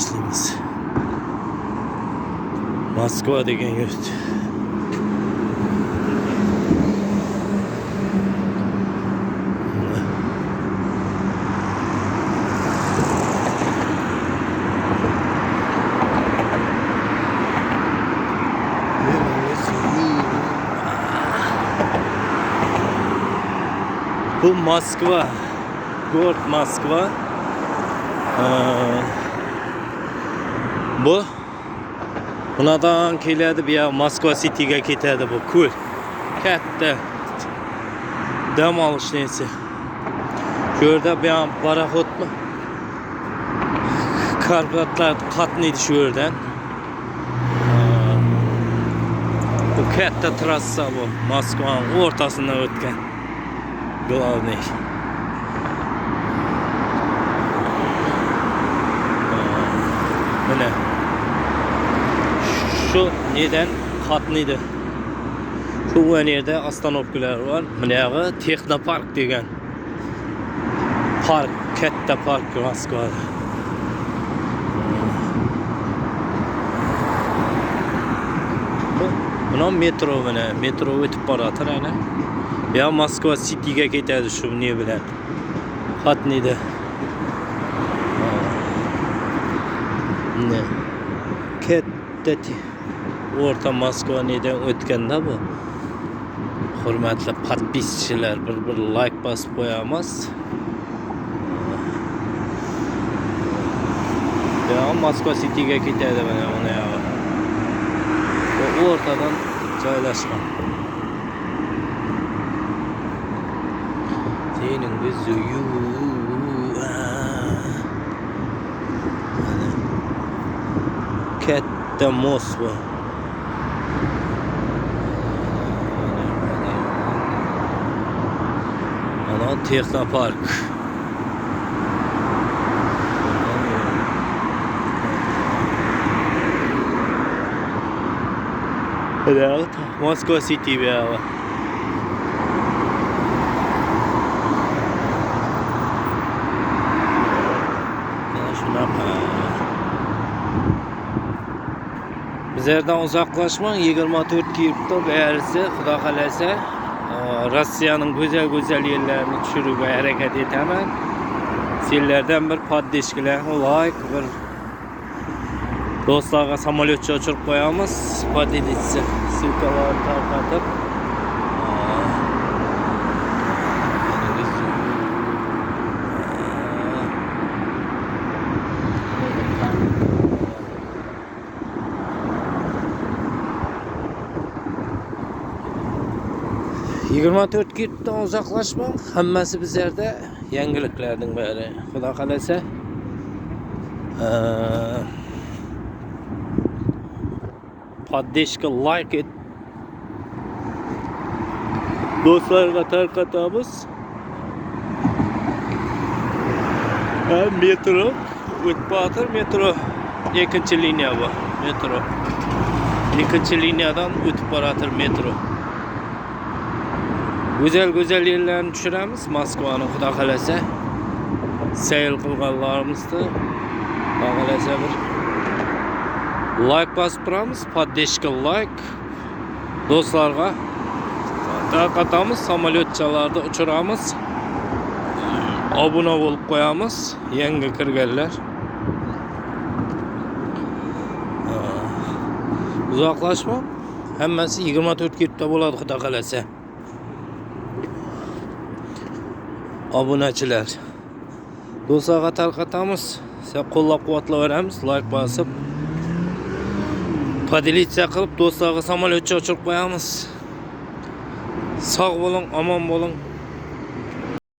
başlayımız. Moskva degan yurt. Bu Moskva, Gorod Moskva. Bu bunadan keladi, bu yoq Moskva City'ga ketadi bu ko'l. Katta dam olish nesi. Shu yerda bu ham paraxodmi? Karpatlar qatnaydi shu yerdan. Bu katta trassa bu, Moskvaning o'rtasidan o'tgan. Главный. Mana shu neden qatnaydi. Shu yerda ostanovkalar var. Mana yog'i Texnopark degan park, katta park Moskvada. Buna metro, mana metro o'tib boradir ana. Ya Moskva City'ga ketadi shu ne bilan. Qatnaydi. Ne? Katta o'rta Moskva nedan o'tganda bu. Hurmatli podpischilar, bir like bosib qo'yamiz. Ya Moskva City'ga ketadi mana uni ya. Bu o'rtadan joylashgan. Senin gözüyü katta Moskva. Ana Texnopark. Evet, Moskva City bir hava. Bizlerden uzaklaşmak 24 yurtta eğerse Xudo kalese Rossiyanın güzel yerlerini tushirishga harakat etaman. Sizlardan bir podpishkalar, like, bir do'stlarga samolyotcha uchirib qo'yamiz. Podelitsa silkalar tarqatib. Yigirma 24 yurtdan uzoqlashmang. Hammasi bizlarda yangiliklarning bari. Xudo qalasa. Podpishka, like et. Do'stlarga tarqatamiz. Metro o'tib metro ikkinchi liniya bu. Metro ikkinchi liniyadan o'tib boratir metro. Güzel yerlerini tushiramiz Moskvaning, Xudo qalasa. Sayl qilganlarimizni Xudo qalasa bir like bosib turamiz, podpishka, like. Do'stlarga tarqatamiz, samolyotchalarda uchiramiz. Obuna bo'lib qo'yamiz, yangi kirganlar. Uzoqlashma. Hammasi 24 yurtda bo'ladi, Xudo qalasa. Obunachilar, do'stlarga tarqatamiz, siz qo'llab-quvvatlayveramiz, like bosib, podelitsiya qilib, do'stlarga samolyotcha uchirib qo'yamiz. Sog' bo'ling, omon bo'ling.